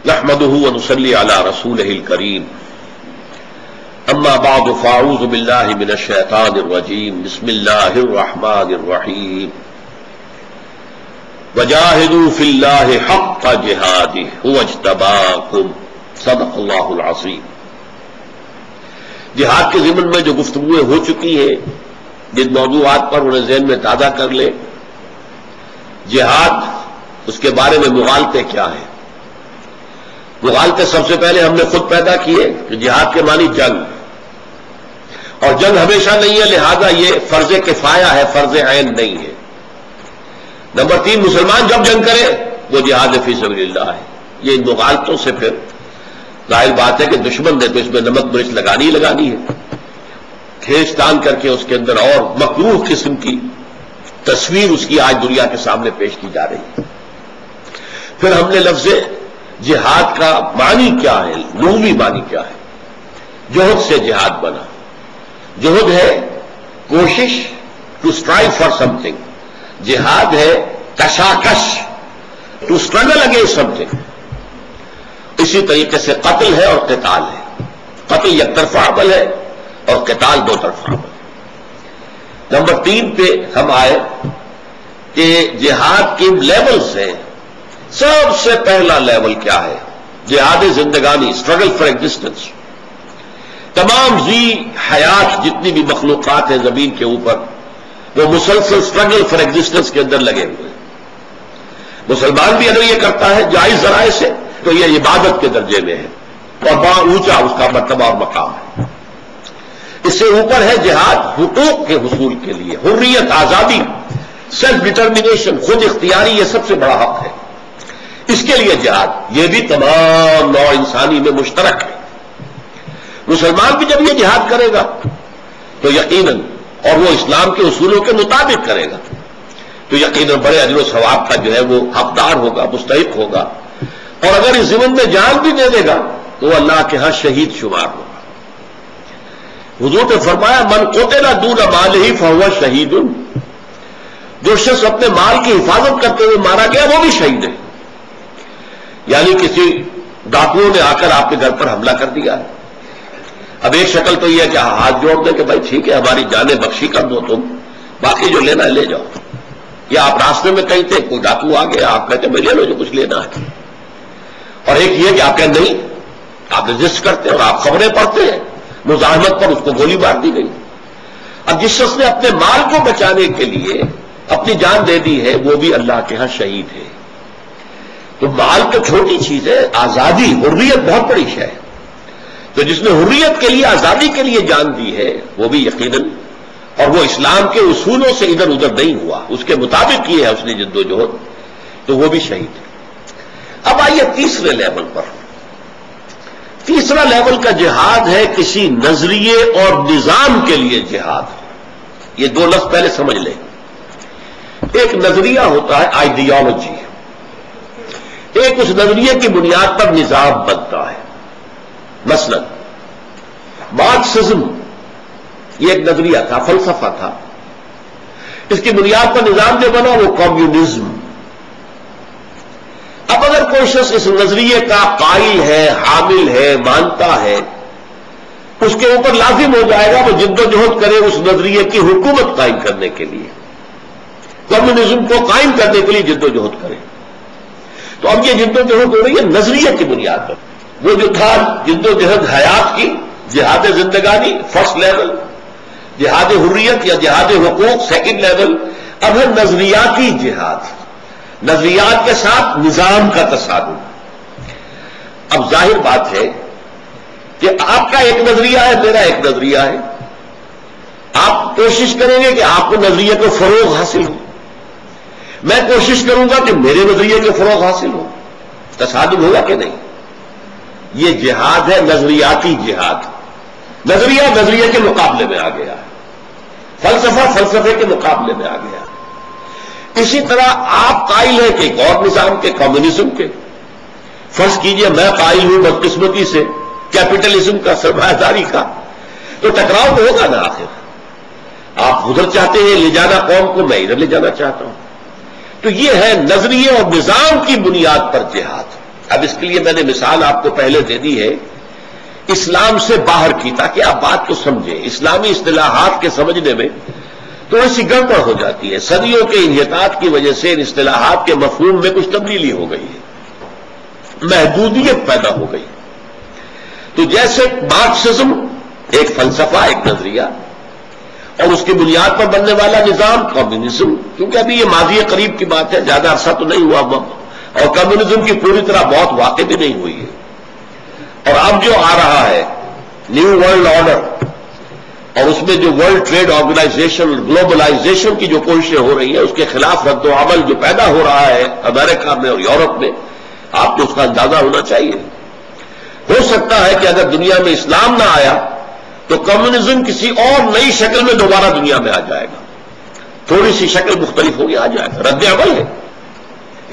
نحمده ونصلي على رسوله الكريم اما بعد فاعوذ بالله من الشيطان الرجيم بسم الله الرحمن الرحيم وجاهدوا في الله حق جهاده هو اجتباكم صدق الله العظيم۔ جہاد کے ضمن میں جو گفتگویں ہو چکی ہیں، جن موضوعات پر انہیں ذہن میں تازہ کر لے۔ جہاد، اس کے بارے میں مغالطے کیا ہیں؟ مغالطے سب سے پہلے ہم نے خود پیدا کیے کہ جہاد کے معنی جنگ، اور جنگ ہمیشہ نہیں ہے، لہذا یہ فرض کفایہ ہے، فرض عین نہیں ہے۔ نمبر 3، مسلمان جب جنگ کرے وہ جہاد فی سبیل اللہ ہے۔ یہ ان مغالطوں سے پھر ظاہر بات ہے کہ دشمن نے تو اس میں نمک مرچ لگانی ہے، کھینچ تان کر کے اس کے اندر اور مکروہ قسم کی تصویر اس کی آج دنیا کے سامنے پیش کی جا رہی ہے۔ پھر ہم نے لفظ جہاد کا معنی کیا ہے، لغوی معنی کیا ہے۔ جہد سے جہاد بنا۔ جہد ہے کوشش، to strive for something. جہاد ہے کشاکش، to struggle against something. اسی طریقے سے قتل ہے اور قتال ہے۔ قتل یک طرفہ عمل ہے اور قتال دو طرفہ عمل ہے۔ نمبر 3 پہ ہم آئے کہ جہاد کے لیولز ہیں۔ سب سے پہلا لیول کیا ہے؟ جہاد زندگانی، اسٹرگل فار ایگزسٹنس۔ تمام ذی حیات جتنی بھی مخلوقات ہیں زمین کے اوپر، وہ مسلسل اسٹرگل فار ایگزسٹنس کے اندر لگے ہوئے ہیں۔ مسلمان بھی اگر یہ کرتا ہے جائز ذرائع سے تو یہ عبادت کے درجے میں ہے اور بڑا اونچا اس کا مرتبہ اور مقام ہے۔ اس سے اوپر ہے جہاد حقوق کے حصول کے لیے، حریت، آزادی، سیلف ڈٹرمنیشن، خود اختیاری، یہ سب سے بڑا حق ہے۔ اس کے لیے جہاد، یہ بھی تمام نوع انسانی میں مشترک ہے۔ مسلمان بھی جب یہ جہاد کرے گا تو یقیناً، اور وہ اسلام کے اصولوں کے مطابق کرے گا تو یقیناً بڑے اجر و ثواب کا جو ہے وہ حقدار ہوگا، مستحق ہوگا، اور اگر اس ضمن میں جان بھی دے دے گا تو وہ اللہ کے ہاں شہید شمار ہوگا۔ حضور نے فرمایا من قتل دون مالہ فہو شہید۔ جو شخص اپنے مال کی حفاظت کرتے ہوئے مارا گیا وہ بھی شہید ہے۔ یعنی کسی ڈاکوؤں نے آ کر آپ کے گھر پر حملہ کر دیا ہے۔ اب ایک شکل تو یہ ہے کہ ہاتھ جوڑ دیں کہ بھائی ٹھیک ہے ہماری جانیں بخشی کر دو، تم باقی جو لینا ہے لے جاؤ، یا آپ راستے میں کہیں تھے کوئی ڈاکو آ گیا، آپ کہتے ہیں بھائی لے لو جو کچھ لینا ہے، اور ایک یہ کہ آپ کہتے نہیں، آپ رجسٹ کرتے ہیں اور آپ خبریں پڑھتے ہیں، مزاحمت پر اس کو گولی مار دی گئی۔ اب جس شخص نے اپنے مال کو بچانے کے لیے اپنی جان دے دی ہے وہ بھی اللہ کے ہاں شہید ہے۔ تو مال تو چھوٹی چیز ہے، آزادی، حریت بہت بڑی شے ہے۔ تو جس نے حریت کے لیے، آزادی کے لیے جان دی ہے وہ بھی یقیناً، اور وہ اسلام کے اصولوں سے ادھر ادھر نہیں ہوا، اس کے مطابق کی ہے اس نے جد و جہد، تو وہ بھی شہید ہے۔ اب آئیے تیسرے لیول پر۔ تیسرا لیول کا جہاد ہے کسی نظریے اور نظام کے لیے جہاد۔ یہ دو لفظ پہلے سمجھ لیں۔ ایک نظریہ ہوتا ہے آئیڈیالوجی، ایک اس نظریے کی بنیاد پر نظام بنتا ہے۔ مثلا مارکسزم یہ ایک نظریہ تھا، فلسفہ تھا، اس کی بنیاد پر نظام جو بنا وہ کمیونزم۔ اب اگر کوئی شخص اس نظریے کا قائل ہے، حامل ہے، مانتا ہے، اس کے اوپر لازم ہو جائے گا وہ جد و جہد کرے اس نظریے کی حکومت قائم کرنے کے لیے، کمیونزم کو قائم کرنے کے لیے جد و جہد کرے۔ تو اب یہ جد و جہد ہو رہی ہے نظریے کی بنیاد پر۔ وہ جو تھا جد و جہد حیات کی، جہاد زندگانی فرسٹ لیول، جہاد حریت یا جہاد حقوق سیکنڈ لیول، اب ہے نظریاتی جہاد، نظریات کے ساتھ نظام کا تصادم۔ اب ظاہر بات ہے کہ آپ کا ایک نظریہ ہے، میرا ایک نظریہ ہے، آپ کوشش کریں گے کہ آپ کو نظریے کو فروغ حاصل ہو، میں کوشش کروں گا کہ میرے نظریے کو فروغ حاصل ہو، تصادم ہوگا کہ نہیں؟ یہ جہاد ہے نظریاتی جہاد۔ نظریہ نظریے کے مقابلے میں آ گیا، فلسفہ فلسفے کے مقابلے میں آ گیا۔ اسی طرح آپ قائل ہیں کہ ایک اور نظام کے، کمیونزم کے، فرض کیجئے میں قائل ہوں بدقسمتی سے کیپٹلزم کا، سرمایہ داری کا، تو ٹکراؤ تو ہوگا نا آخر۔ آپ ادھر چاہتے ہیں لے جانا قوم کو، میں ادھر لے جانا چاہتا ہوں۔ تو یہ ہے نظریے اور نظام کی بنیاد پر جہاد۔ اب اس کے لیے میں نے مثال آپ کو پہلے دے دی ہے اسلام سے باہر کی، تاکہ آپ بات کو سمجھیں۔ اسلامی اصطلاحات کے سمجھنے میں تھوڑی سی گڑبڑ ہو جاتی ہے، صدیوں کے انحطاط کی وجہ سے ان اصطلاحات کے مفہوم میں کچھ تبدیلی ہو گئی ہے، محدودیت پیدا ہو گئی۔ تو جیسے مارکسزم ایک فلسفہ، ایک نظریہ، اور اس کی بنیاد پر بننے والا نظام کمیونزم، کیونکہ ابھی یہ ماضی قریب کی بات ہے، زیادہ عرصہ تو نہیں ہوا، اور کمیونزم کی پوری طرح بہت واقع بھی نہیں ہوئی ہے۔ اور اب جو آ رہا ہے نیو ورلڈ آرڈر، اور اس میں جو ورلڈ ٹریڈ آرگنائزیشن، گلوبلائزیشن کی جو کوششیں ہو رہی ہیں، اس کے خلاف رد و عمل جو پیدا ہو رہا ہے امریکہ میں اور یورپ میں، آپ کو اس کا اندازہ ہونا چاہیے۔ ہو سکتا ہے کہ اگر دنیا میں اسلام نہ آیا تو کمیونزم کسی اور نئی شکل میں دوبارہ دنیا میں آ جائے گا، تھوڑی سی شکل مختلف ہوگی، آ جائے گا، رد عمل ہے۔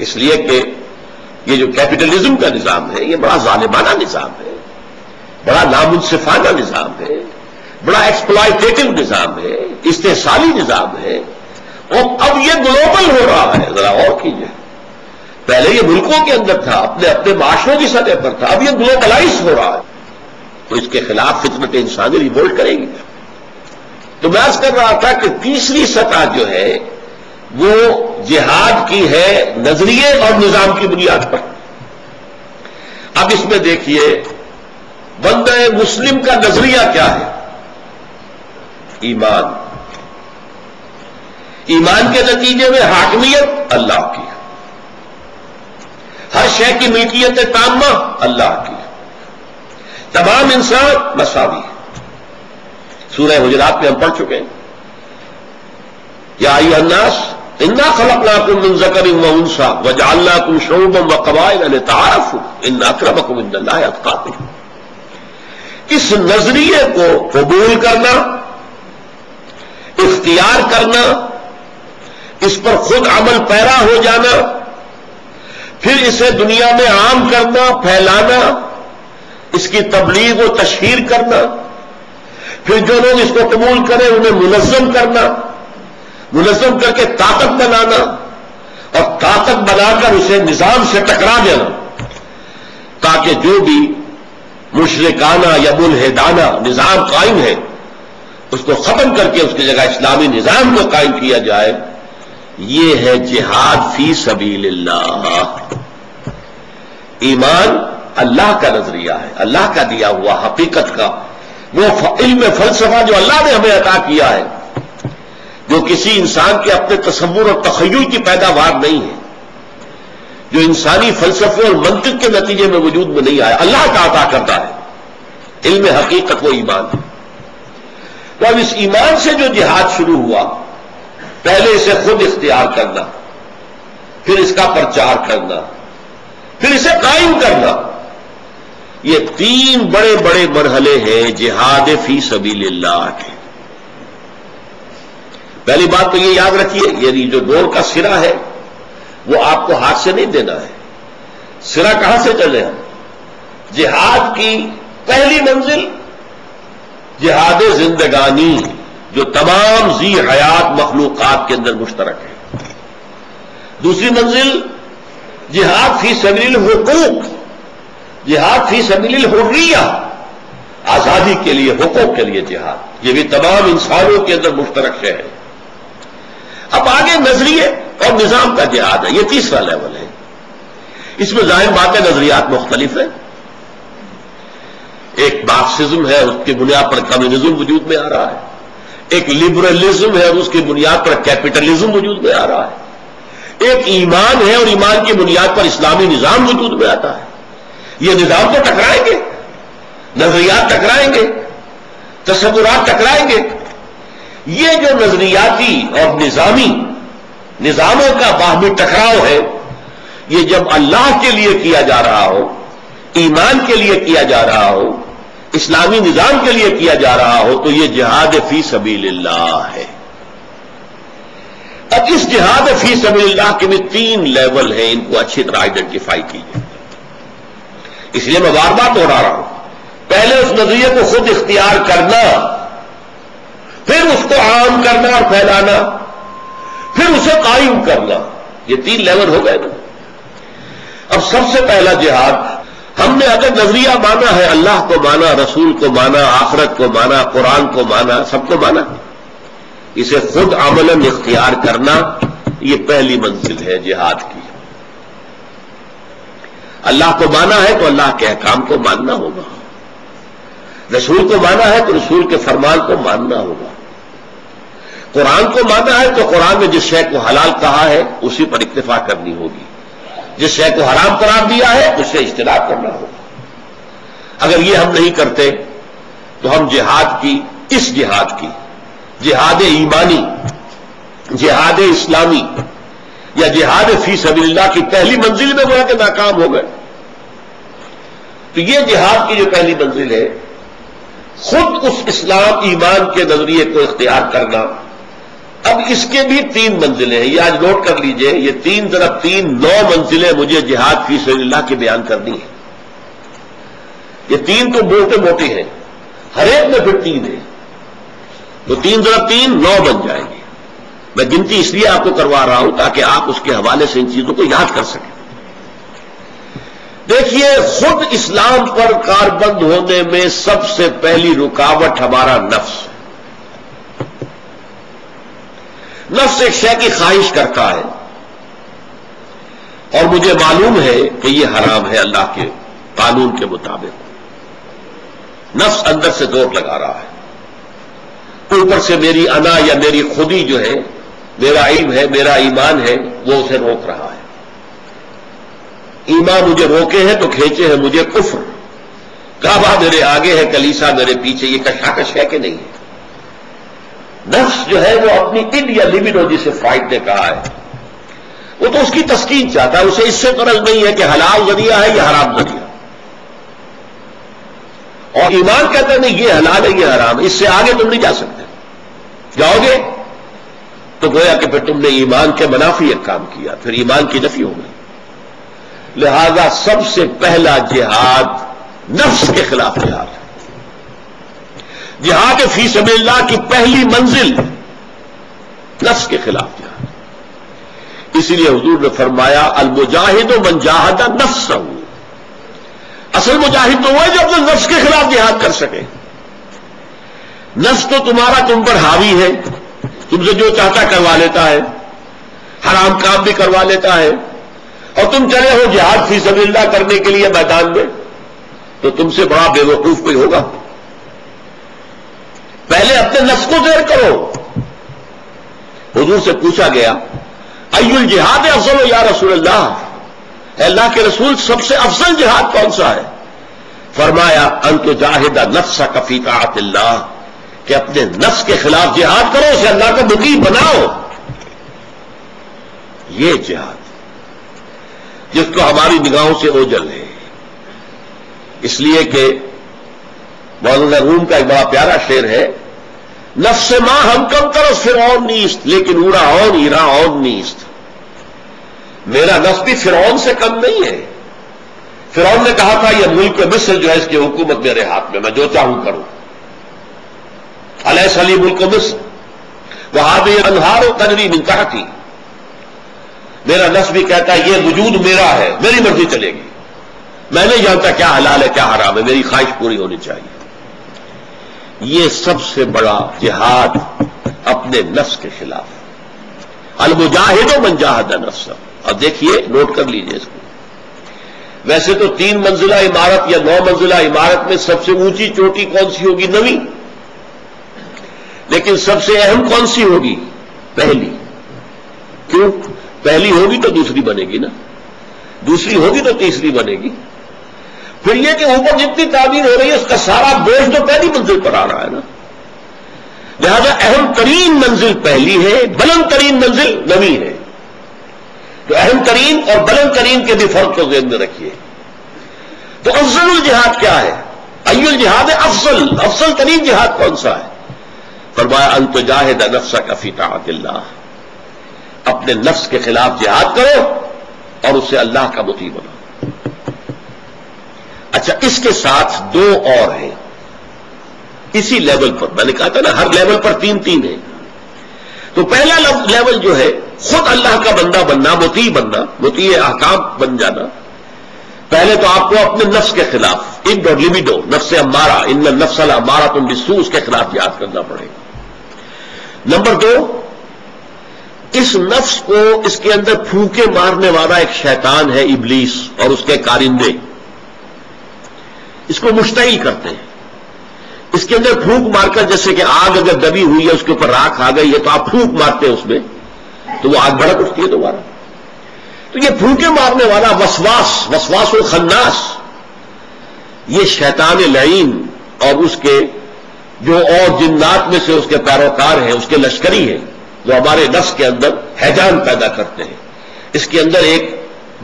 اس لیے کہ یہ جو کیپٹلزم کا نظام ہے یہ بڑا ظالمانہ نظام ہے، بڑا نامنصفانہ نظام ہے، بڑا ایکسپلائٹیٹو نظام ہے، استحصالی نظام ہے، اور اب یہ گلوبل ہو رہا ہے۔ ذرا غور کیجیے، پہلے یہ ملکوں کے اندر تھا، اپنے معاشروں کی سطح پر تھا، اب یہ گلوبلائز ہو رہا ہے، تو اس کے خلاف فطرت انسانی ریوولٹ کرے گی۔ تو میں عرض کر رہا تھا کہ تیسری سطح جو ہے وہ جہاد کی ہے نظریے اور نظام کی بنیاد پر۔ اب اس میں دیکھیے بندہ مسلم کا نظریہ کیا ہے؟ ایمان۔ ایمان کے نتیجے میں حاکمیت اللہ کی، ہر شے کی ملکیت تامہ اللہ کی، تمام انسان مساوی۔ سورہ حجرات میں ہم پڑھ چکے ہیں، یا ایھا الناس انا خلقناکم من ذکر و انثی وجعلناکم شعوبا وقبائل لتعارفوا ان اکرمکم عند اللہ اتقاکم۔ اس نظریے کو قبول کرنا، اختیار کرنا، اس پر خود عمل پیرا ہو جانا، پھر اسے دنیا میں عام کرنا، پھیلانا، اس کی تبلیغ و تشہیر کرنا، پھر جو لوگ اس کو قبول کریں انہیں منظم کرنا، منظم کر کے طاقت بنانا، اور طاقت بنا کر اسے نظام سے ٹکرا دینا، تاکہ جو بھی مشرکانہ یا ملحدانہ نظام قائم ہے اس کو ختم کر کے اس کی جگہ اسلامی نظام کو قائم کیا جائے۔ یہ ہے جہاد فی سبیل اللہ۔ ایمان اللہ کا نظریہ ہے، اللہ کا دیا ہوا حقیقت کا وہ علم فلسفہ جو اللہ نے ہمیں عطا کیا ہے، جو کسی انسان کے اپنے تصور اور تخیل کی پیداوار نہیں ہے، جو انسانی فلسفے اور منطق کے نتیجے میں وجود میں نہیں آیا، اللہ کا عطا کرتا ہے علم حقیقت، وہ ایمان ہے۔ تو اب اس ایمان سے جو جہاد شروع ہوا، پہلے اسے خود اختیار کرنا، پھر اس کا پرچار کرنا، پھر اسے قائم کرنا، یہ تین بڑے بڑے مرحلے ہیں جہاد فی سبیل اللہ کے۔ پہلی بات تو یہ یاد رکھیے، یعنی جو ڈور کا سرا ہے وہ آپ کو ہاتھ سے نہیں دینا ہے۔ سرا کہاں سے چلے ہم؟ جہاد کی پہلی منزل جہاد زندگانی، جو تمام ذی حیات مخلوقات کے اندر مشترک ہے۔ دوسری منزل جہاد فی سبیل الحقوق، جہاد فی سبیل الحریہ، آزادی کے لیے، حقوق کے لیے جہاد، یہ بھی تمام انسانوں کے اندر مشترک ہے۔ اب آگے نظریے اور نظام کا جہاد ہے، یہ تیسرا لیول ہے۔ اس میں ظاہر بات ہے نظریات مختلف ہیں، ایک مارکسزم ہے، اس کی بنیاد پر کمیونزم وجود میں آ رہا ہے، ایک لبرلزم ہے اور اس کی بنیاد پر کیپٹلزم وجود میں آ رہا ہے، ایک ایمان ہے اور ایمان کی بنیاد پر اسلامی نظام وجود میں آتا ہے۔ یہ نظام تو ٹکرائیں گے، نظریات ٹکرائیں گے، تصورات ٹکرائیں گے۔ یہ جو نظریاتی اور نظامی نظاموں کا باہمی ٹکراؤ ہے، یہ جب اللہ کے لیے کیا جا رہا ہو، ایمان کے لیے کیا جا رہا ہو، اسلامی نظام کے لیے کیا جا رہا ہو، تو یہ جہاد فی سبیل اللہ ہے۔ اب اس جہاد فی سبیل اللہ کے بھی تین لیول ہیں، ان کو اچھی طرح آئیڈینٹیفائی کیجیے۔ اس لیے میں بار بار دوہرا رہا ہوں، پہلے اس نظریے کو خود اختیار کرنا، پھر اس کو عام کرنا اور پھیلانا، پھر اسے قائم کرنا، یہ تین لیول ہو گئے نا۔ اب سب سے پہلا جہاد، ہم نے اگر نظریہ مانا ہے، اللہ کو مانا، رسول کو مانا، آخرت کو مانا، قرآن کو مانا، سب کو مانا، اسے خود عملاً اختیار کرنا، یہ پہلی منزل ہے جہاد کی۔ اللہ کو مانا ہے تو اللہ کے احکام کو ماننا ہوگا، رسول کو مانا ہے تو رسول کے فرمان کو ماننا ہوگا، قرآن کو مانا ہے تو قرآن نے جس شے کو حلال کہا ہے اسی پر اکتفا کرنی ہوگی، جس شے کو حرام قرار دیا ہے اس سے اجتناب کرنا ہوگا۔ اگر یہ ہم نہیں کرتے تو ہم جہاد کی، اس جہاد کی، جہاد ایمانی، جہاد اسلامی یا جہاد فی سبیل اللہ کی پہلی منزل میں گویا کہ ناکام ہو گئے۔ تو یہ جہاد کی جو پہلی منزل ہے، خود اس اسلام ایمان کے نظریے کو اختیار کرنا۔ اب اس کے بھی 3 منزلیں ہیں، یہ آج نوٹ کر لیجئے، یہ 3 × 3 9 منزلیں مجھے جہاد فی سبیل اللہ کی بیان کرنی ہیں۔ یہ 3 تو موٹے موٹے ہیں، ہر ایک میں پھر 3 ہیں، تو 3 × 3 9 بن جائیں گے۔ میں گنتی اس لیے آپ کو کروا رہا ہوں تاکہ آپ اس کے حوالے سے ان چیزوں کو یاد کر سکیں۔ دیکھیے، خود اسلام پر کاربند ہونے میں سب سے پہلی رکاوٹ ہمارا نفس۔ نفس ایک شے کی خواہش کرتا ہے اور مجھے معلوم ہے کہ یہ حرام ہے اللہ کے قانون کے مطابق۔ نفس اندر سے زور لگا رہا ہے، اوپر سے میری انا یا میری خودی جو ہے، میرا علم ہے، میرا ایمان ہے، وہ اسے روک رہا ہے۔ ایمان مجھے روکے ہیں تو کھینچے ہیں مجھے کفر، کعبہ میرے آگے ہے، کلیسا میرے پیچھے، یہ کشاکش ہے کہ نہیں ہے؟ نفس جو ہے وہ اپنی اِن یا لبیڈو جسے فائد نے کہا ہے، وہ تو اس کی تسکین چاہتا ہے، اسے اس سے غرض نہیں ہے کہ حلال ذریعہ ہے یا حرام ذریعہ، اور ایمان کہتا ہے نہیں، یہ حلال ہے یہ حرام ہے، اس سے آگے تم نہیں جا سکتے، جاؤ گے تو گویا کہ پھر تم نے ایمان کے منافی ایک کام کیا، پھر ایمان کی نفی ہو گئی۔ لہذا سب سے پہلا جہاد نفس کے خلاف جہاد ہے۔ جہاد فی سبیل اللہ کی پہلی منزل نفس کے خلاف جہاد۔ اسی لیے حضور نے فرمایا المجاہد من جاہد نفسہ، اصل مجاہد تو وہ ہے جو اپنے نفس کے خلاف جہاد کر سکے۔ نفس تو تمہارا تم پر حاوی ہے، تم سے جو چاہتا کروا لیتا ہے، حرام کام بھی کروا لیتا ہے، اور تم چلے ہو جہاد فی سبیل اللہ کرنے کے لیے میدان میں، تو تم سے بڑا بے وقوف کوئی ہوگا؟ پہلے اپنے نفس کو زیر کرو۔ حضور سے پوچھا گیا ای الجہاد افضل یا رسول اللہ، اے اللہ کے رسول سب سے افضل جہاد کون سا ہے؟ فرمایا ان تجاہد نفسک فی طاعت اللہ، کہ اپنے نفس کے خلاف جہاد کرو، اسے اللہ کا مطیع بناؤ۔ یہ جہاد جس کو ہماری نگاہوں سے اوجل ہے، اس لیے کہ مولانا روم کا ایک بڑا پیارا شعر ہے، نفس ما ہم کم کرو فرعون نیست لیکن اورا اون ایرا اون نیست۔ میرا نفس بھی فرعون سے کم نہیں ہے۔ فرعون نے کہا تھا یہ ملک مصر جو ہے اس کی حکومت میرے ہاتھ میں، میں جو چاہوں کروں۔ الیس لی ملک مصر وہذہ الانہار تجری من تحتی، میرا نفس بھی کہتا ہے یہ وجود میرا ہے، میری مرضی چلے گی، میں نہیں جانتا کیا حلال ہے کیا حرام ہے، میری خواہش پوری ہونی چاہیے۔ یہ سب سے بڑا جہاد اپنے نفس کے خلاف، المجاہد من جاہد نفسہ۔ اور دیکھیے نوٹ کر لیجئے اس کو، ویسے تو 3 منزلہ عمارت یا 9 منزلہ عمارت میں سب سے اونچی چوٹی کون سی ہوگی؟ 9ویں، لیکن سب سے اہم کون سی ہوگی؟ پہلی۔ کیوں؟ پہلی ہوگی تو دوسری بنے گی نا، دوسری ہوگی تو تیسری بنے گی، پھر یہ کہ اوپر جتنی تعمیر ہو رہی ہے اس کا سارا بوجھ تو پہلی منزل پر آ رہا ہے نا۔ لہذا اہم ترین منزل پہلی ہے، بلند ترین منزل 9ویں ہے، تو اہم ترین اور بلند ترین کے بھی فرق کو ذہن میں رکھیے۔ تو افضل الجہاد کیا ہے؟ ای الجہاد افضل، افضل ترین جہاد کون سا ہے؟ فرمایا ان تجاہد نفسک فی طاعت اللہ، اپنے نفس کے خلاف جہاد کرو اور اس سے اللہ کا مطیع بنو۔ اچھا، اس کے ساتھ 2 اور ہیں اسی لیول پر، میں نے کہا تھا نا ہر لیول پر 3 ہیں۔ تو پہلا لیول جو ہے خود اللہ کا بندہ بننا، مطیع بننا، مطیع احکام بن جانا، پہلے تو آپ کو اپنے نفس کے خلاف اگ اور لبیڈو، نفس امارہ، ان النفس لامارۃ بالسوء، اس کے خلاف جہاد کرنا پڑے گا۔ نمبر 2، اس نفس کو اس کے اندر پھونکے مارنے والا ایک شیطان ہے، ابلیس اور اس کے کارندے، اس کو مشتعل کرتے ہیں۔ اس کے اندر پھونک مار کر، جیسے کہ آگ اگر دبی ہوئی ہے اس کے اوپر راکھ آ گئی ہے تو آپ پھونک مارتے ہیں اس میں تو وہ آگ بھڑک اٹھتی ہے دوبارہ۔ تو یہ پھونکے مارنے والا وسواس الخناس، یہ شیطان لعین اور اس کے جو اور جنات میں سے اس کے پیروکار ہیں، اس کے لشکری ہیں، جو ہمارے نفس کے اندر ہیجان پیدا کرتے ہیں، اس کے اندر ایک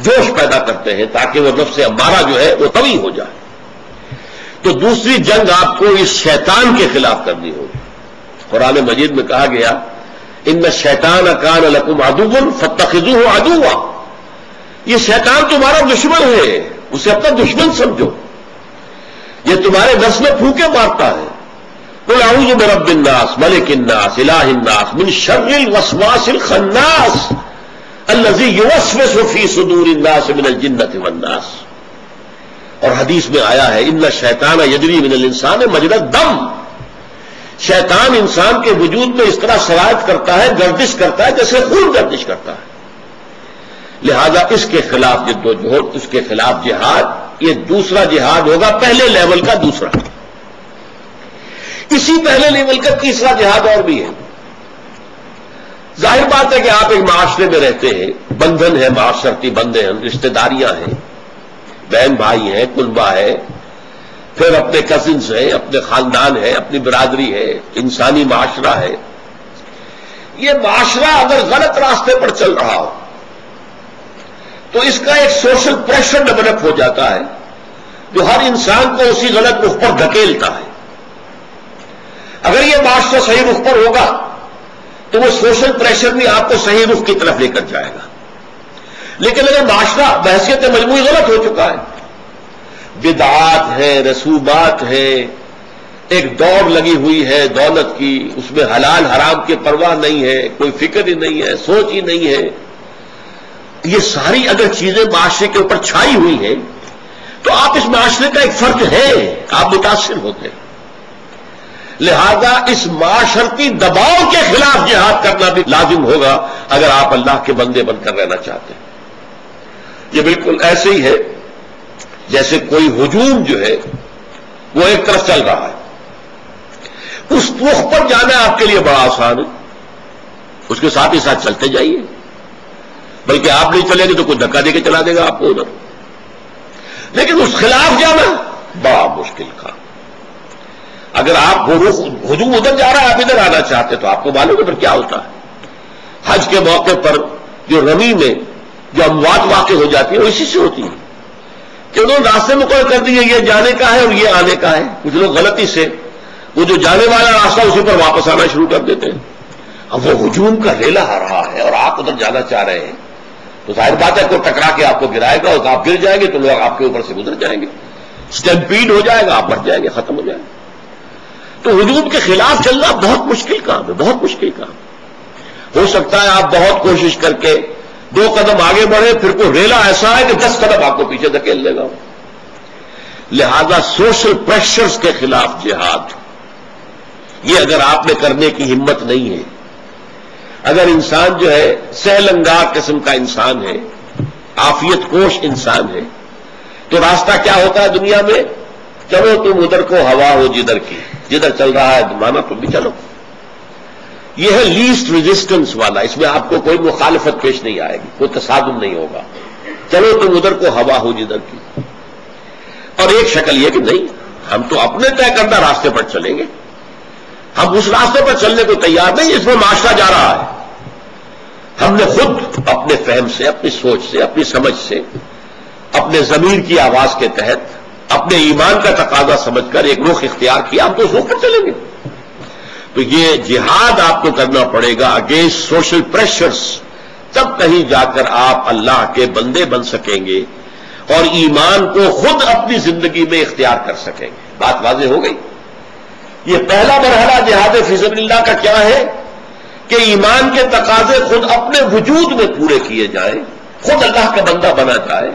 جوش پیدا کرتے ہیں تاکہ وہ نفس امارہ جو ہے وہ قوی ہو جائے۔ تو دوسری جنگ آپ کو اس شیطان کے خلاف کرنی ہوگی۔ قرآن مجید میں کہا گیا ان الشیطان کان لکم عدوا فاتخذوہ عدوا، یہ شیطان تمہارا دشمن ہے، اسے اپنا دشمن سمجھو، یہ تمہارے نفس میں پھونکے مارتا ہے۔ قل اعوذ برب الناس ملک الناس الہ الناس من شر الوسواس الخناس الذی یوسوس فی صدور الناس من الجنۃ والناس۔ اور حدیث میں آیا ہے ان الشیطان یجری من الانسان مجری الدم، شیطان انسان کے وجود میں اس طرح سرایت کرتا ہے، گردش کرتا ہے جیسے خون گردش کرتا ہے۔ لہذا اس کے خلاف جدوجہد، اس کے خلاف جہاد، یہ دوسرا جہاد ہوگا، پہلے لیول کا دوسرا۔ اسی پہلے لیول کا تیسرا جہاد اور بھی ہے۔ ظاہر بات ہے کہ آپ ایک معاشرے میں رہتے ہیں، بندھن ہے، معاشرتی بندھن ہیں، رشتہ داریاں ہیں، بہن بھائی ہیں، کنبہ ہے، پھر اپنے کزنز ہیں، اپنے خاندان ہے، اپنی برادری ہے، انسانی معاشرہ ہے۔ یہ معاشرہ اگر غلط راستے پر چل رہا ہو تو اس کا ایک سوشل پریشر ڈیولپ ہو جاتا ہے جو ہر انسان کو اسی غلط رخ پر دھکیلتا ہے۔ اگر یہ معاشرہ صحیح رخ پر ہوگا تو وہ سوشل پریشر بھی آپ کو صحیح رخ کی طرف لے کر جائے گا، لیکن اگر معاشرہ بحیثیت مجموعی غلط ہو چکا ہے، بدعات ہے، رسومات ہے، ایک دوڑ لگی ہوئی ہے دولت کی، اس میں حلال حرام کی پرواہ نہیں ہے، کوئی فکر ہی نہیں ہے، سوچ ہی نہیں ہے، یہ ساری اگر چیزیں معاشرے کے اوپر چھائی ہوئی ہیں تو آپ اس معاشرے کا ایک فرد ہے، آپ متاثر ہوتے ہیں۔ لہذا اس معاشرتی دباؤ کے خلاف جہاد کرنا بھی لازم ہوگا اگر آپ اللہ کے بندے بن کر رہنا چاہتے ہیں۔ یہ بالکل ایسے ہی ہے جیسے کوئی ہجوم جو ہے وہ ایک طرف چل رہا ہے، اس رخ پر جانا آپ کے لیے بڑا آسان ہے، اس کے ساتھ ہی ساتھ چلتے جائیے، بلکہ آپ نہیں چلیں گے تو کوئی دھکا دے کے چلا دے گا آپ کو ادھر، لیکن اس خلاف جانا بڑا مشکل کام۔ اگر آپ ہجوم ادھر جا رہا ہے، آپ ادھر آنا چاہتے تو آپ کو معلوم ہے پھر کیا ہوتا ہے۔ حج کے موقع پر جو رمی میں جو اموات واقع ہو جاتی ہے وہ اسی سے ہوتی ہے کہ انہوں نے راستے مقرر کر دیے، یہ جانے کا ہے اور یہ آنے کا ہے، کچھ لوگ غلطی سے وہ جو جانے والا راستہ اسی پر واپس آنا شروع کر دیتے ہیں۔ اب وہ ہجوم کا ریلا آ رہا ہے اور آپ ادھر جانا چاہ رہے ہیں تو ظاہر بات ہے کوئی ٹکرا کے آپ کو گرائے گا اور آپ گر جائیں گے تو لوگ آپ کے اوپر سے گزر جائیں گے، اسٹیمپیڈ ہو جائے گا، آپ بڑھ جائیں گے، ختم ہو جائیں گے۔ تو ہجوم کے خلاف چلنا بہت مشکل کام ہے، بہت مشکل کام۔ ہو سکتا ہے آپ بہت کوشش کر کے 2 قدم آگے بڑھے، پھر کوئی ریلا ایسا ہے کہ 10 قدم آپ کو پیچھے دھکیل لے گا۔ لہذا سوشل پریشرز کے خلاف جہاد، یہ اگر آپ نے کرنے کی ہمت نہیں ہے، اگر انسان جو ہے سہل انگار قسم کا انسان ہے، عافیت کوش انسان ہے، تو راستہ کیا ہوتا ہے دنیا میں؟ چلو تم ادھر کو ہوا ہو جدھر کی، جدھر چل رہا ہے مانا تم بھی چلو۔ یہ ہے لیسٹ ریزسٹنس والا، اس میں آپ کو کوئی مخالفت پیش نہیں آئے گی، کوئی تصادم نہیں ہوگا، چلو تم ادھر کو ہوا ہو جدھر کی۔ اور ایک شکل یہ کہ نہیں، ہم تو اپنے طے کردہ راستے پر چلیں گے، ہم اس راستے پر چلنے کو تیار نہیں، اس میں معاشرہ جا رہا ہے۔ ہم نے خود اپنے فہم سے، اپنی سوچ سے، اپنی سمجھ سے، اپنے ضمیر کی آواز کے تحت، اپنے ایمان کا تقاضا سمجھ کر ایک رخ اختیار کیا، ہم تو اس رخ پر چلیں گے۔ تو یہ جہاد آپ کو کرنا پڑے گا اگینسٹ سوشل پریشرز، تب کہیں جا کر آپ اللہ کے بندے بن سکیں گے اور ایمان کو خود اپنی زندگی میں اختیار کر سکیں گے۔ بات واضح ہو گئی؟ یہ پہلا مرحلہ جہاد فی سبیل اللہ کا کیا ہے کہ ایمان کے تقاضے خود اپنے وجود میں پورے کیے جائیں، خود اللہ کا بندہ بنا جائے،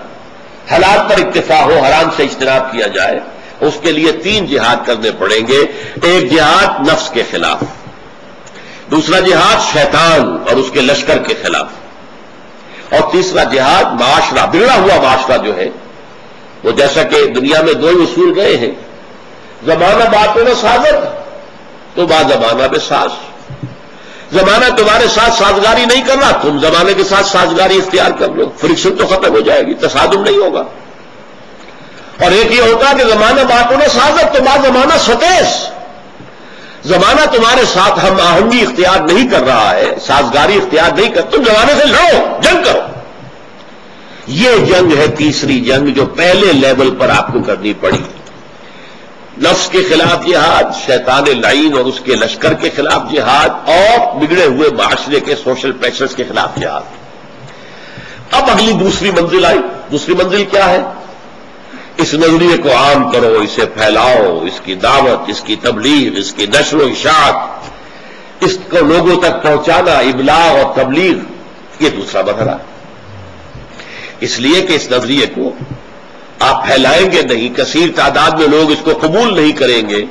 حلال پر اکتفا ہو، حرام سے اجتناب کیا جائے، اس کے لیے 3 جہاد کرنے پڑیں گے۔ ایک جہاد نفس کے خلاف، دوسرا جہاد شیطان اور اس کے لشکر کے خلاف، اور تیسرا جہاد معاشرہ، بگڑا ہوا معاشرہ جو ہے وہ، جیسا کہ دنیا میں 2 اصول گئے ہیں، زمانہ باتوں میں سازت تو با زمانہ میں ساز۔ زمانہ تمہارے ساتھ سازگاری نہیں کر رہا، تم زمانے کے ساتھ سازگاری اختیار کر لو، فرکشن تو ختم ہو جائے گی، تصادم نہیں ہوگا۔ اور ایک یہ ہوتا کہ زمانہ باتوں میں سازت تو با زمانہ ستیس، زمانہ تمہارے ساتھ ہم آہنگی اختیار نہیں کر رہا ہے، سازگاری اختیار نہیں کر، تم زمانے سے لڑو، جنگ کرو۔ یہ جنگ ہے تیسری جنگ جو پہلے لیول پر آپ کو کرنی پڑی، نفس کے خلاف جہاد، شیطان لعین اور اس کے لشکر کے خلاف جہاد، اور بگڑے ہوئے معاشرے کے سوشل پریشرز کے خلاف جہاد۔ اب اگلی دوسری منزل آئی۔ دوسری منزل کیا ہے؟ اس نظریے کو عام کرو، اسے پھیلاؤ، اس کی دعوت، اس کی تبلیغ، اس کی نشر و اشاعت، اس کو لوگوں تک پہنچانا، ابلاغ اور تبلیغ، یہ دوسرا مرحلہ۔ اس لیے کہ اس نظریے کو آپ پھیلائیں گے نہیں، کثیر تعداد میں لوگ اس کو قبول نہیں کریں گے،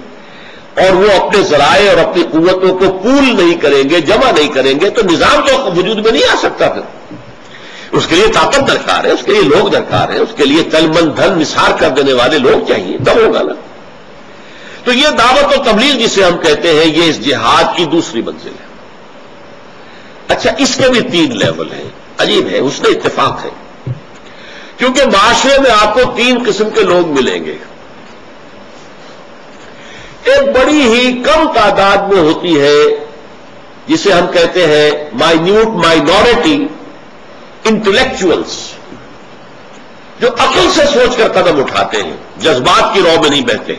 اور وہ اپنے ذرائع اور اپنی قوتوں کو پول نہیں کریں گے، جمع نہیں کریں گے، تو نظام تو وجود میں نہیں آ سکتا۔ پھر اس کے لیے طاقت درکار ہے، اس کے لیے لوگ درکار ہیں، اس کے لیے تن من دھن نثار کر دینے والے لوگ چاہیے، تب ہوگا نا۔ تو یہ دعوت و تبلیغ جسے ہم کہتے ہیں، یہ اس جہاد کی دوسری منزل ہے۔ اچھا، اس کے بھی 3 لیول ہیں، عجیب ہے، حسن اتفاق ہے، کیونکہ معاشرے میں آپ کو 3 قسم کے لوگ ملیں گے۔ ایک بڑی ہی کم تعداد میں ہوتی ہے جسے ہم کہتے ہیں مائنیوٹ مائنورٹی انٹلیکچوئلس، جو عقل سے سوچ کر قدم اٹھاتے ہیں، جذبات کی رو میں نہیں بہتے،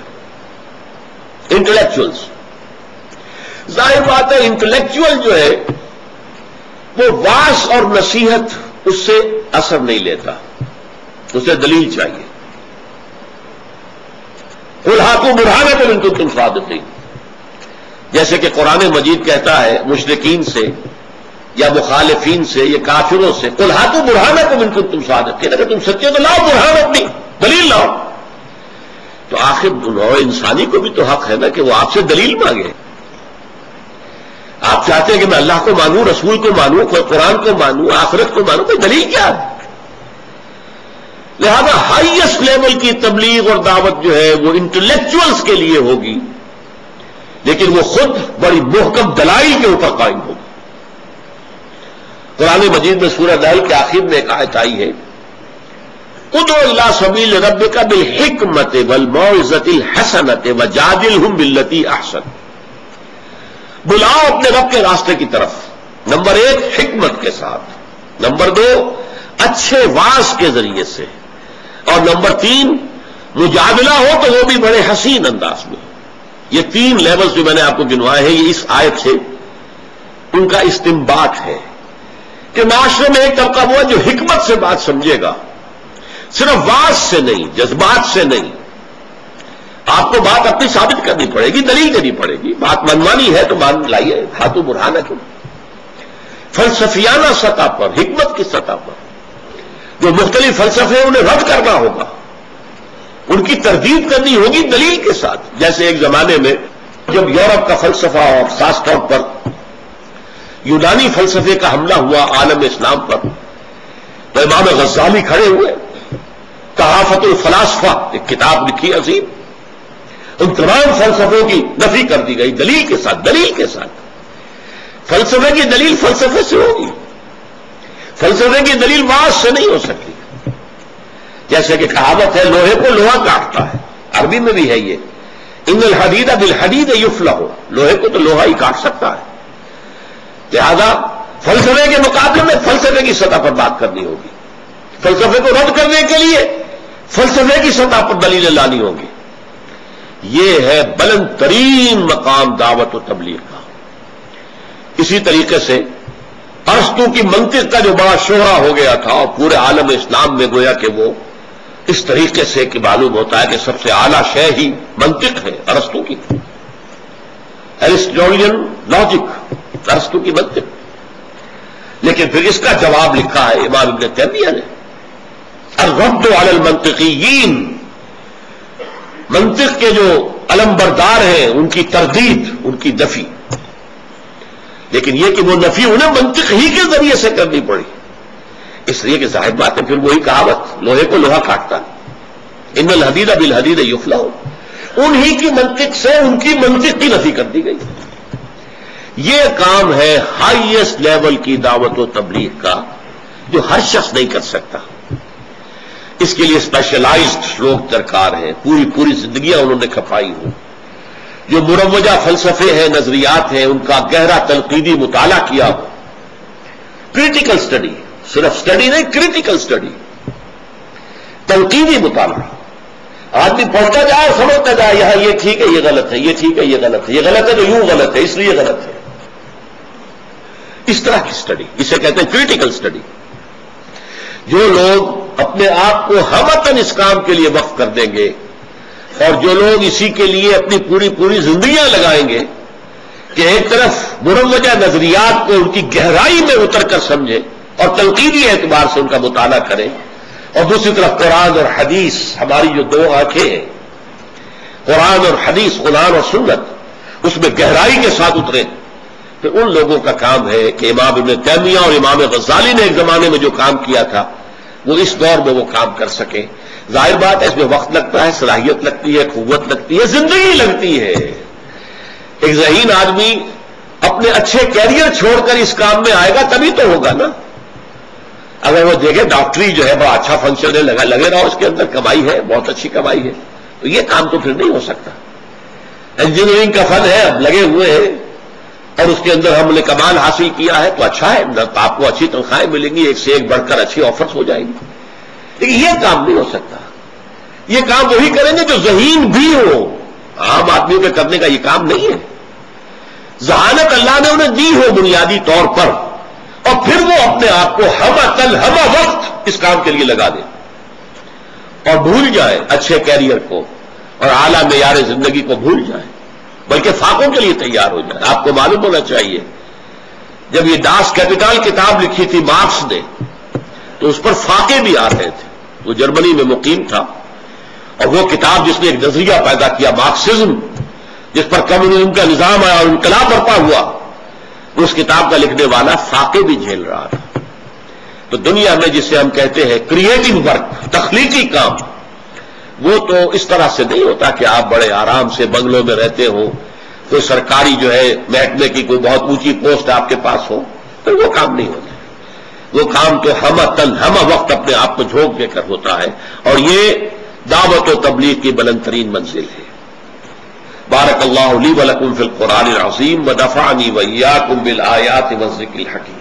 انٹلیکچوئلس۔ ظاہر بات ہے انٹلیکچوئل جو ہے وہ واعظ اور نصیحت اس سے اثر نہیں لیتا، اسے دلیل چاہیے۔ قل ہاتوا برہانکم ان کنتم صادقین، جیسے کہ قرآن مجید کہتا ہے مشرکین سے یا مخالفین سے، یہ کافروں سے، قل ہاتوا برہانکم ان کنتم صادقین، اگر تم سچے تو لاؤ برہان، اپنی دلیل لاؤ۔ تو آخر نوع انسانی کو بھی تو حق ہے نا کہ وہ آپ سے دلیل مانگے۔ آپ چاہتے ہیں کہ میں اللہ کو مانوں، رسول کو مانوں، قرآن کو مانوں، آخرت کو مانوں، کوئی دلیل کیا ہے؟ لہذا ہائیسٹ لیول کی تبلیغ اور دعوت جو ہے وہ انٹلیکچوئلز کے لیے ہوگی، لیکن وہ خود بڑی محکم دلائل کے اوپر قائم ہوگی۔ قرآن مجید میں سورہ نحل کے آخر میں ایک آیت آئی ہے، ادعو الی سبیل ربک بالحکمۃ والموعظۃ الحسنۃ وجادلھم باللتی احسن، بلاؤ اپنے رب کے راستے کی طرف، نمبر 1 حکمت کے ساتھ، نمبر 2 اچھے واعظ کے ذریعے سے، اور نمبر 3 مجادلہ ہو تو وہ بھی بڑے حسین انداز میں۔ یہ 3 لیولز جو میں نے آپ کو گنوائے ہیں، یہ اس آیت سے ان کا استنباط ہے کہ معاشرے میں ایک طبقہ وہ ہے جو حکمت سے بات سمجھے گا، صرف واعظ سے نہیں، جذبات سے نہیں۔ آپ کو بات اپنی ثابت کرنی پڑے گی، دلیل دینی پڑے گی، بات منمانی ہے تو مان لائیے، ہاتھوں برہانکم۔ فلسفیانہ سطح پر، حکمت کی سطح پر جو مختلف فلسفے انہیں رد کرنا ہوگا، ان کی تردید کرنی ہوگی دلیل کے ساتھ۔ جیسے ایک زمانے میں جب یورپ کا فلسفہ اور خاص طور پر یونانی فلسفے کا حملہ ہوا عالم اسلام پر، تو امام غزالی کھڑے ہوئے، تحافت الفلاسفہ ایک کتاب لکھی عظیم، ان تمام فلسفوں کی نفی کر دی گئی دلیل کے ساتھ، دلیل کے ساتھ۔ فلسفے کی دلیل فلسفے سے ہوگی، فلسفے کی دلیل واعظ سے نہیں ہو سکتی۔ جیسے کہ کہاوت ہے لوہے کو لوہا کاٹتا ہے، عربی میں بھی ہے یہ، ان الحدید بالحدید یفلح، لوہے کو تو لوہا ہی کاٹ سکتا ہے۔ لہذا فلسفے کے مقابلے میں فلسفے کی سطح پر بات کرنی ہوگی، فلسفے کو رد کرنے کے لیے فلسفے کی سطح پر دلیلیں لانی ہوگی۔ یہ ہے بلند ترین مقام دعوت و تبلیغ کا۔ اسی طریقے سے ارسطو کی منطق کا جو بڑا شہرہ ہو گیا تھا اور پورے عالم اسلام میں گویا کہ وہ اس طریقے سے کہ معلوم ہوتا ہے کہ سب سے اعلیٰ شے ہی منطق ہے ارسطو کی، ایرسٹوٹلین لاجک، ارسطو کی منطق۔ لیکن پھر اس کا جواب لکھا ہے امام ابن تیمیہ نے، الرد علی المنطقیین، منطق کے جو علمبردار ہیں ان کی تردید، ان کی نفی، لیکن یہ کہ وہ نفی انہیں منطق ہی کے ذریعے سے کرنی پڑی، اس لیے کہ ظاہر بات ہے پھر وہی کہاوت، لوہے کو لوہا کاٹتا، ان الحدید بالحدید یفلح، انہی کی منطق سے ان کی منطق کی نفی کر دی گئی۔ یہ کام ہے ہائیسٹ لیول کی دعوت و تبلیغ کا جو ہر شخص نہیں کر سکتا، اس کے لیے اسپیشلائزڈ لوگ درکار ہیں، پوری زندگیاں انہوں نے کھپائی ہوں، جو مروجہ فلسفے ہیں، نظریات ہیں، ان کا گہرا تنقیدی مطالعہ کیا ہو، کریٹیکل سٹڈی، صرف سٹڈی نہیں، کریٹیکل سٹڈی، تنقیدی مطالعہ، آدمی پڑھتا جائے اور سمجھتا جائے یہاں یہ ٹھیک ہے، یہ غلط ہے، یہ ٹھیک ہے، یہ غلط ہے، یہ غلط ہے تو یوں غلط ہے اس لیے غلط ہے، اس طرح کی سٹڈی، اسے کہتے ہیں کریٹیکل سٹڈی۔ جو لوگ اپنے آپ کو ہمتاً اس کام کے لیے وقف کر دیں گے، اور جو لوگ اسی کے لیے اپنی پوری زندگیاں لگائیں گے کہ ایک طرف مروجہ نظریات کو ان کی گہرائی میں اتر کر سمجھیں اور تنقیدی اعتبار سے ان کا مطالعہ کریں، اور دوسری طرف قرآن اور حدیث، ہماری جو دو آنکھیں ہیں، قرآن اور حدیث، قرآن اور سنت، اس میں گہرائی کے ساتھ اتریں، تو ان لوگوں کا کام ہے کہ امام ابن تیمیہ اور امام غزالی نے ایک زمانے میں جو کام کیا تھا وہ اس دور میں وہ کام کر سکیں۔ ظاہر بات ہے اس میں وقت لگتا ہے، صلاحیت لگتی ہے، قوت لگتی ہے، زندگی لگتی ہے۔ ایک ذہین آدمی اپنے اچھے کیریئر چھوڑ کر اس کام میں آئے گا تبھی تو ہوگا نا۔ اگر وہ دیکھے ڈاکٹری جو ہے بڑا اچھا فنکشن ہے، لگے رہو اس کے اندر، کمائی ہے، بہت اچھی کمائی ہے، تو یہ کام تو پھر نہیں ہو سکتا۔ انجینئرنگ کا فن ہے، اب لگے ہوئے ہیں اور اس کے اندر ہم نے کمال حاصل کیا ہے تو اچھا ہے، آپ کو اچھی تنخواہیں ملیں گی، ایک سے ایک بڑھ کر اچھی آفرز ہو جائیں گی، لیکن یہ کام نہیں ہو سکتا۔ یہ کام وہی کریں گے جو ذہین بھی ہو، عام آدمیوں کے کرنے کا یہ کام نہیں ہے۔ ذہانت اللہ نے انہیں دی ہو بنیادی طور پر، اور پھر وہ اپنے آپ کو ہمہ وقت اس کام کے لیے لگا دیں اور بھول جائے اچھے کیریئر کو اور اعلیٰ معیار زندگی کو بھول جائے، بلکہ فاقوں کے لیے تیار ہو جائے۔ آپ کو معلوم ہونا چاہیے جب یہ داس کیپیٹل کتاب لکھی تھی مارکس نے تو اس پر فاقے بھی آ رہے تھے، وہ جرمنی میں مقیم تھا، اور وہ کتاب جس نے ایک نظریہ پیدا کیا مارکسزم، جس پر کمیونزم کا نظام آیا اور انقلاب برپا ہوا، اس کتاب کا لکھنے والا فاقے بھی جھیل رہا تھا۔ تو دنیا میں جسے ہم کہتے ہیں کریٹو ورک، تخلیقی کام، وہ تو اس طرح سے نہیں ہوتا کہ آپ بڑے آرام سے بنگلوں میں رہتے ہو، کوئی سرکاری جو ہے محکمے کی کوئی بہت اونچی پوسٹ آپ کے پاس ہو، تو وہ کام نہیں ہوتا۔ وہ کام تو ہمہ وقت اپنے آپ کو جھونک دے کر ہوتا ہے، اور یہ دعوت و تبلیغ کی بلند ترین منزل ہے۔ بارک اللہ لی ولکم فی القرآن العظیم ونفعنی وإیاکم بالآیات والذکر الحکیم۔